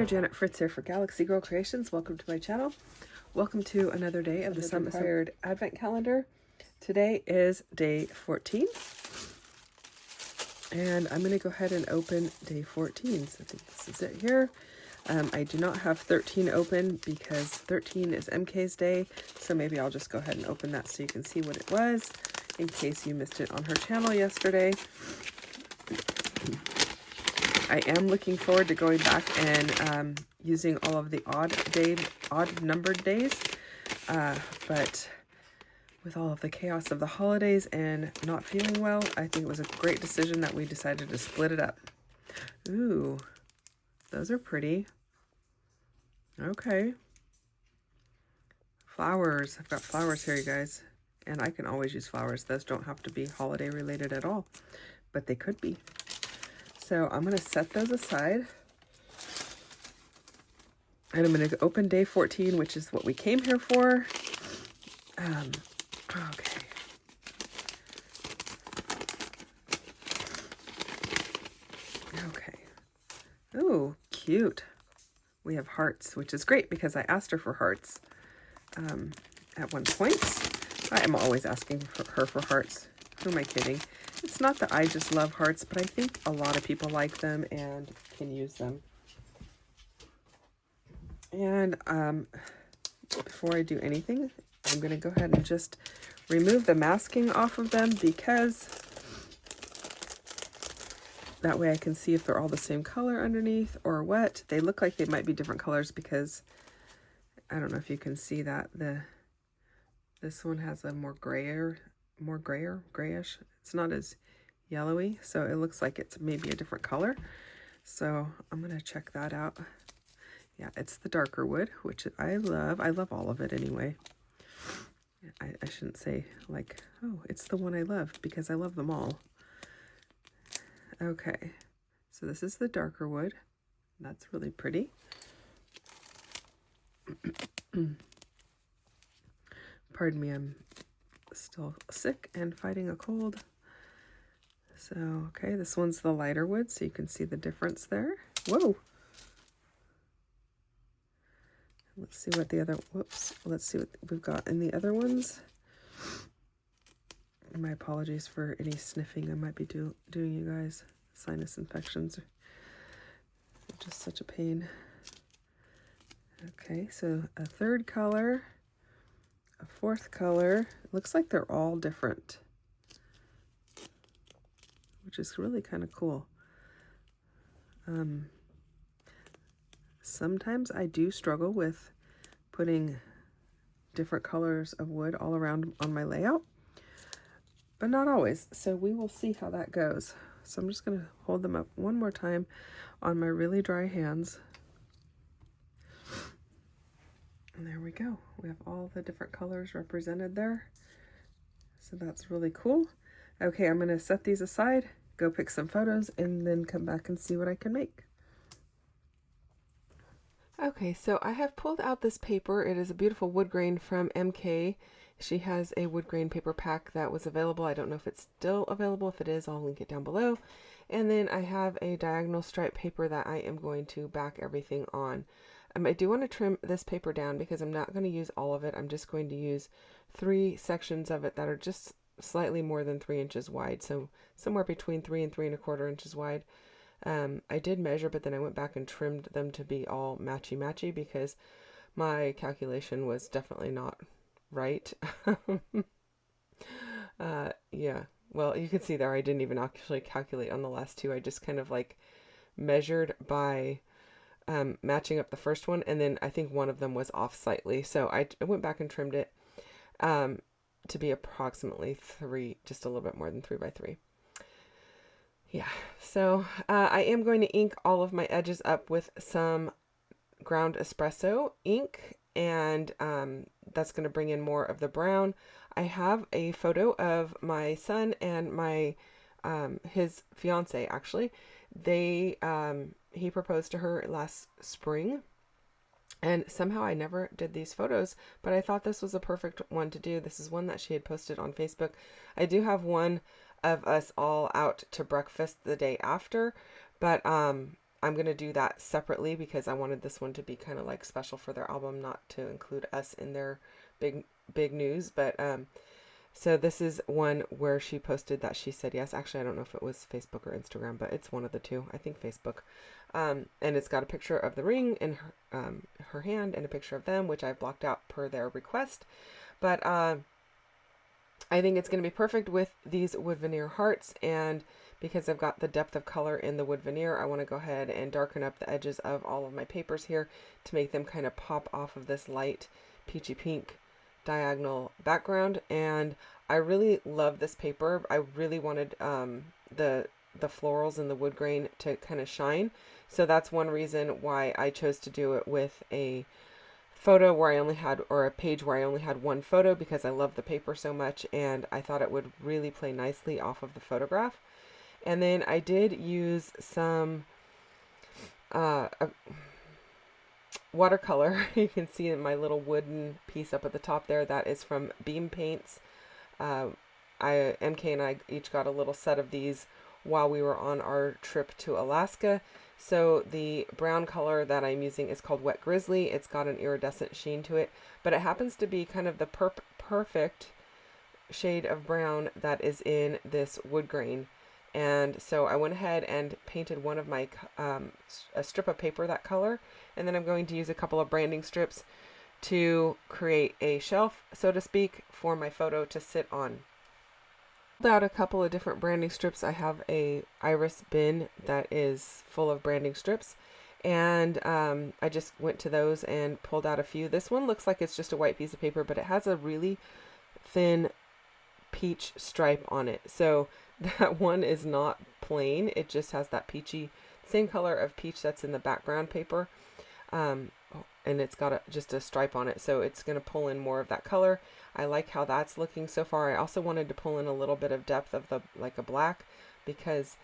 there, Janet Fritz here for Galaxy Girl Creations. Welcome to my channel. Welcome to another day of the Sun-inspired Advent Calendar. Today is day 14. And I'm going to go ahead and open day 14. So I think this is it here. I do not have 13 open because 13 is MK's day. So maybe I'll just go ahead and open that so you can see what it was in case you missed it on her channel yesterday. I am looking forward to going back and using all of the odd numbered days, but with all of the chaos of the holidays and not feeling well, I think it was a great decision that we decided to split it up. Ooh, those are pretty. Okay. Flowers. I've got flowers here, you guys, and I can always use flowers. Those don't have to be holiday related at all, but they could be. So I'm going to set those aside, and I'm going to open day 14, which is what we came here for. Okay. Okay. Ooh, cute. We have hearts, which is great because I asked her for hearts at one point. I am always asking her for hearts. Who am I kidding? It's not that I just love hearts, but I think a lot of people like them and can use them. And before I do anything, I'm going to go ahead and just remove the masking off of them because that way I can see if they're all the same color underneath or what. They look like they might be different colors because I don't know if you can see that this one has a more grayish. It's not as yellowy, so it looks like it's maybe a different color. So I'm going to check that out. Yeah, it's the darker wood, which I love. I love all of it anyway. I shouldn't say like, oh, it's the one I love, because I love them all. Okay, so this is the darker wood. That's really pretty. Pardon me, I'm still sick and fighting a cold. So, okay, this one's the lighter wood, so you can see the difference there. Whoa! Let's see what the other, let's see what we've got in the other ones. My apologies for any sniffing I might be doing, you guys. Sinus infections are just such a pain. Okay, so a third color, a fourth color. It looks like they're all different, which is really kind of cool. Sometimes I do struggle with putting different colors of wood all around on my layout, but not always. So we will see how that goes. So I'm just going to hold them up one more time on my really dry hands. And there we go. We have all the different colors represented there. So that's really cool. Okay, I'm going to set these aside, go pick some photos, and then come back and see what I can make. Okay, so I have pulled out this paper. It is a beautiful wood grain from MK. She has a wood grain paper pack that was available. I don't know if it's still available. If it is, I'll link it down below. And then I have a diagonal stripe paper that I am going to back everything on. I do want to trim this paper down because I'm not going to use all of it. I'm just going to use 3 sections of it that are just slightly more than 3 inches wide. So somewhere between 3 and 3¼ inches wide. I did measure, but then I went back and trimmed them to be all matchy-matchy because my calculation was definitely not right. Yeah, well, you can see there I didn't even actually calculate on the last 2. I just kind of like measured by matching up the first one, and then I think one of them was off slightly. So I went back and trimmed it to be approximately 3, just a little bit more than 3 by 3. Yeah, so I am going to ink all of my edges up with some ground espresso ink, and that's going to bring in more of the brown. I have a photo of my son and my his fiance, actually. He proposed to her last spring, and somehow I never did these photos, but I thought this was a perfect one to do. This is one that she had posted on Facebook. I do have one of us all out to breakfast the day after, but I'm going to do that separately because I wanted this one to be kind of like special for their album, not to include us in their big news. But so this is one where she posted that she said yes. Actually, I don't know if it was Facebook or Instagram, but it's one of the two. I think Facebook. And it's got a picture of the ring in her hand and a picture of them, which I've blocked out per their request. But I think it's going to be perfect with these wood veneer hearts, and because I've got the depth of color in the wood veneer, I want to go ahead and darken up the edges of all of my papers here to make them kind of pop off of this light peachy pink diagonal background. And I really love this paper. I really wanted the florals and the wood grain to kind of shine. So that's one reason why I chose to do it with a photo where I only had, or a page where I only had one photo, because I love the paper so much and I thought it would really play nicely off of the photograph. And then I did use some watercolor. You can see my little wooden piece up at the top there. That is from Beam Paints. MK and I each got a little set of these while we were on our trip to Alaska. So the brown color that I'm using is called Wet Grizzly. It's got an iridescent sheen to it, but it happens to be kind of the perfect shade of brown that is in this wood grain. And so I went ahead and painted one of my a strip of paper that color, and then I'm going to use a couple of branding strips to create a shelf, so to speak, for my photo to sit on. Out a couple of different branding strips. I have a iris bin that is full of branding strips, and I just went to those and pulled out a few. This one looks like it's just a white piece of paper, but it has a really thin peach stripe on it. So that one is not plain. It just has that peachy, same color of peach that's in the background paper. And it's got just a stripe on it, so it's going to pull in more of that color. I like how that's looking so far. I also wanted to pull in a little bit of depth of the, like a black, because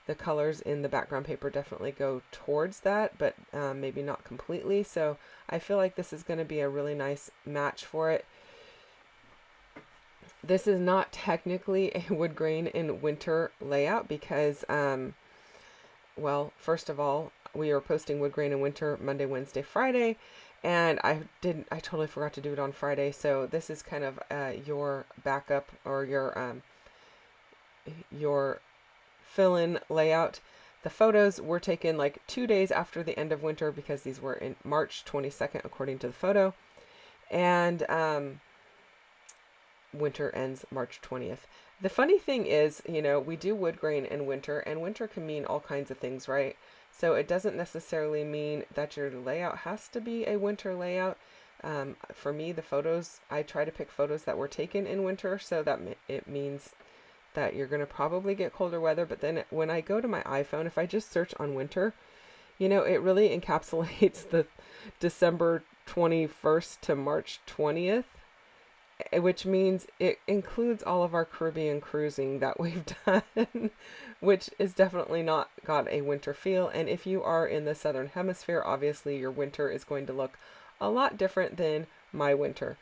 the colors in the background paper definitely go towards that, but maybe not completely. So I feel like this is going to be a really nice match for it. This is not technically a Woodgrain and Winter layout because, well, first of all, we are posting Woodgrain and Winter Monday, Wednesday, Friday, and I totally forgot to do it on Friday. So this is kind of your backup, or your fill-in layout. The photos were taken like 2 days after the end of winter, because these were in March 22nd according to the photo, and winter ends March 20th. The funny thing is, you know, we do Woodgrain and Winter can mean all kinds of things, right? So it doesn't necessarily mean that your layout has to be a winter layout. For me, the photos, I try to pick photos that were taken in winter, so that it means that you're going to probably get colder weather. But then when I go to my iPhone, if I just search on winter, you know, it really encapsulates the December 21st to March 20th. Which means it includes all of our Caribbean cruising that we've done, which is definitely not got a winter feel. And if you are in the Southern Hemisphere, obviously your winter is going to look a lot different than my winter.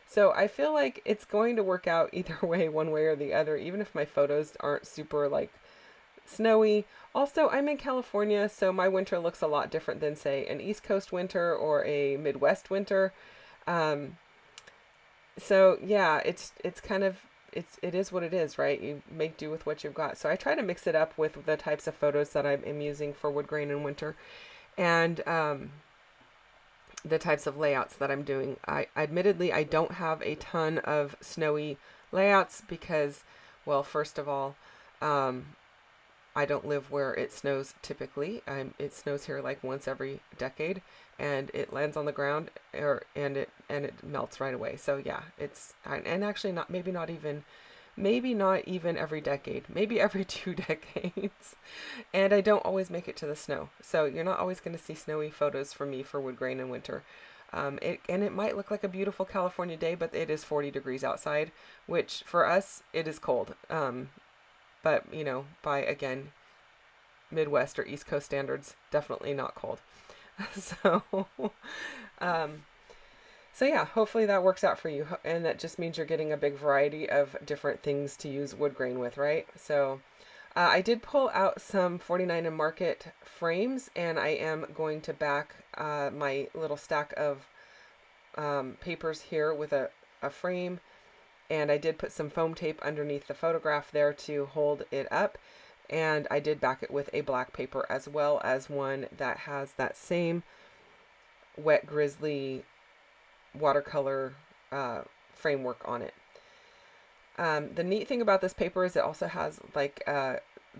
So I feel like it's going to work out either way, one way or the other, even if my photos aren't super like snowy. Also, I'm in California, so my winter looks a lot different than, say, an East Coast winter or a Midwest winter. So yeah, it is what it is, right? You make do with what you've got. So I try to mix it up with the types of photos that I am using for Woodgrain and Winter, and the types of layouts that I'm doing. Admittedly, I don't have a ton of snowy layouts because, well, first of all, I don't live where it snows typically. It snows here like once every decade, and it lands on the ground, and it melts right away. So yeah, and actually maybe not even every decade, maybe every 2 decades. And I don't always make it to the snow, so you're not always going to see snowy photos from me for Woodgrain and Winter. It might look like a beautiful California day, but it is 40 degrees outside, which for us it is cold. But, you know, by, again, Midwest or East Coast standards, definitely not cold. So yeah, hopefully that works out for you. And that just means you're getting a big variety of different things to use wood grain with, right? So I did pull out some 49 and Market frames, and I am going to back my little stack of papers here with a frame, and I did put some foam tape underneath the photograph there to hold it up, and I did back it with a black paper as well as one that has that same wet grizzly watercolor framework on it. The neat thing about this paper is it also has like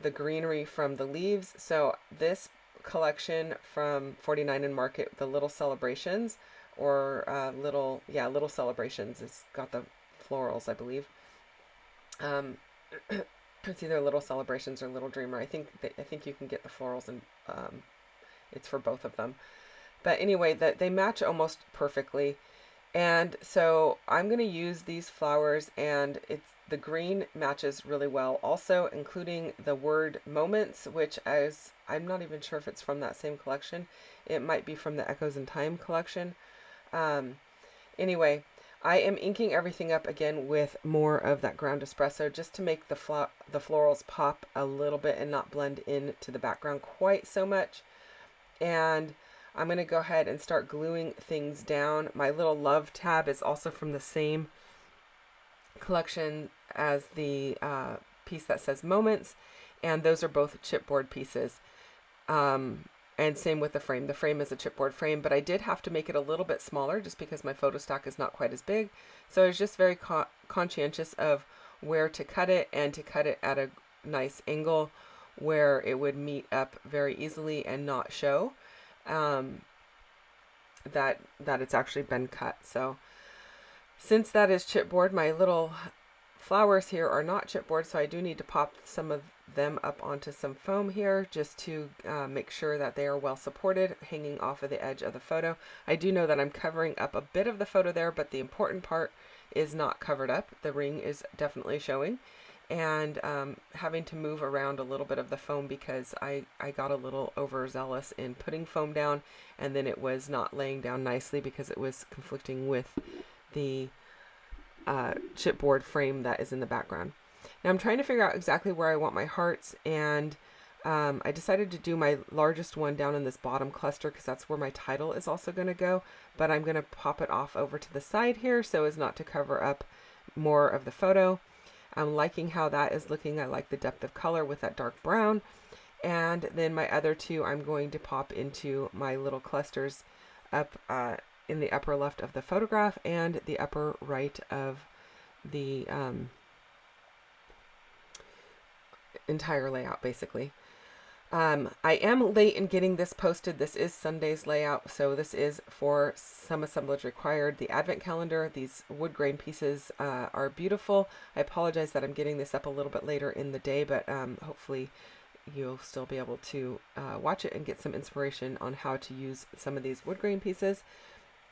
the greenery from the leaves. So this collection from 49 and Market, the Little Celebrations, or Little Celebrations, it's got the florals, I believe. It's either Little Celebrations or Little Dreamer. I think you can get the florals, and it's for both of them. But anyway, that they match almost perfectly. And so I'm going to use these flowers, and the green matches really well, also including the word Moments, which I'm not even sure if it's from that same collection. It might be from the Echoes in Time collection. Anyway, I am inking everything up again with more of that ground espresso just to make the florals pop a little bit and not blend into the background quite so much. And I'm going to go ahead and start gluing things down. My little love tab is also from the same collection as the piece that says Moments, and those are both chipboard pieces. And same with the frame. The frame is a chipboard frame, but I did have to make it a little bit smaller just because my photo stock is not quite as big. So I was just very conscientious of where to cut it, and to cut it at a nice angle where it would meet up very easily and not show that it's actually been cut. So since that is chipboard, my little flowers here are not chipboard, so I do need to pop some of them up onto some foam here just to make sure that they are well supported, hanging off of the edge of the photo. I do know that I'm covering up a bit of the photo there, but the important part is not covered up. The ring is definitely showing, and having to move around a little bit of the foam because I got a little overzealous in putting foam down, and then it was not laying down nicely because it was conflicting with the chipboard frame that is in the background. Now I'm trying to figure out exactly where I want my hearts, and I decided to do my largest one down in this bottom cluster because that's where my title is also going to go, but I'm going to pop it off over to the side here so as not to cover up more of the photo. I'm liking how that is looking. I like the depth of color with that dark brown. And then my other two I'm going to pop into my little clusters up in the upper left of the photograph and the upper right of the entire layout, basically. I am late in getting this posted. This is Sunday's layout, so this is for Some Assemblage Required, the advent calendar. These wood grain pieces are beautiful. I apologize that I'm getting this up a little bit later in the day, but hopefully you'll still be able to watch it and get some inspiration on how to use some of these wood grain pieces.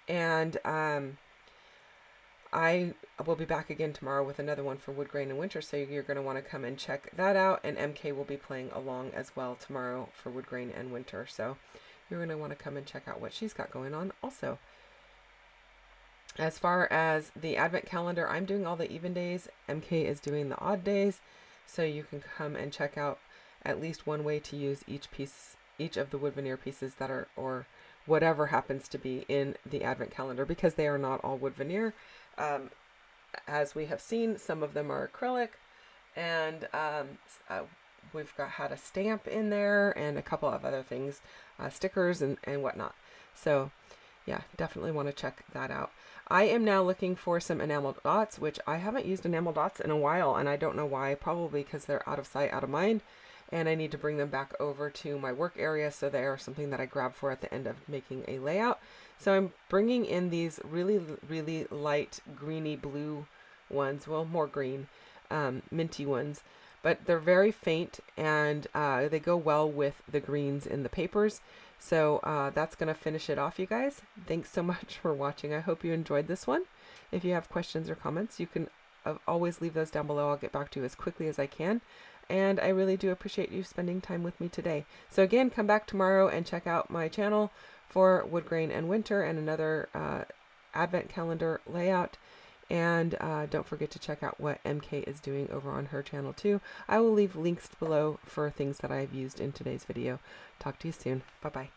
And I will be back again tomorrow with another one for Woodgrain and Winter, so you're going to want to come and check that out. And MK will be playing along as well tomorrow for Woodgrain and Winter, so you're going to want to come and check out what she's got going on also. As far as the advent calendar, I'm doing all the even days. MK is doing the odd days, so you can come and check out at least one way to use each of the wood veneer pieces that are, or whatever happens to be in the advent calendar, because they are not all wood veneer. As we have seen, some of them are acrylic, and we've had a stamp in there and a couple of other things, stickers and whatnot. So yeah, definitely want to check that out. I am now looking for some enamel dots, which I haven't used enamel dots in a while, and I don't know why. Probably because they're out of sight, out of mind, and I need to bring them back over to my work area, so they are something that I grab for at the end of making a layout. So I'm bringing in these really, really light greeny blue ones, well, more green, minty ones, but they're very faint, and they go well with the greens in the papers. So that's going to finish it off, you guys. Thanks so much for watching. I hope you enjoyed this one. If you have questions or comments, you can always leave those down below. I'll get back to you as quickly as I can. And I really do appreciate you spending time with me today. So again, come back tomorrow and check out my channel for Woodgrain and Winter and another advent calendar layout. And don't forget to check out what MK is doing over on her channel too. I will leave links below for things that I've used in today's video. Talk to you soon. Bye-bye.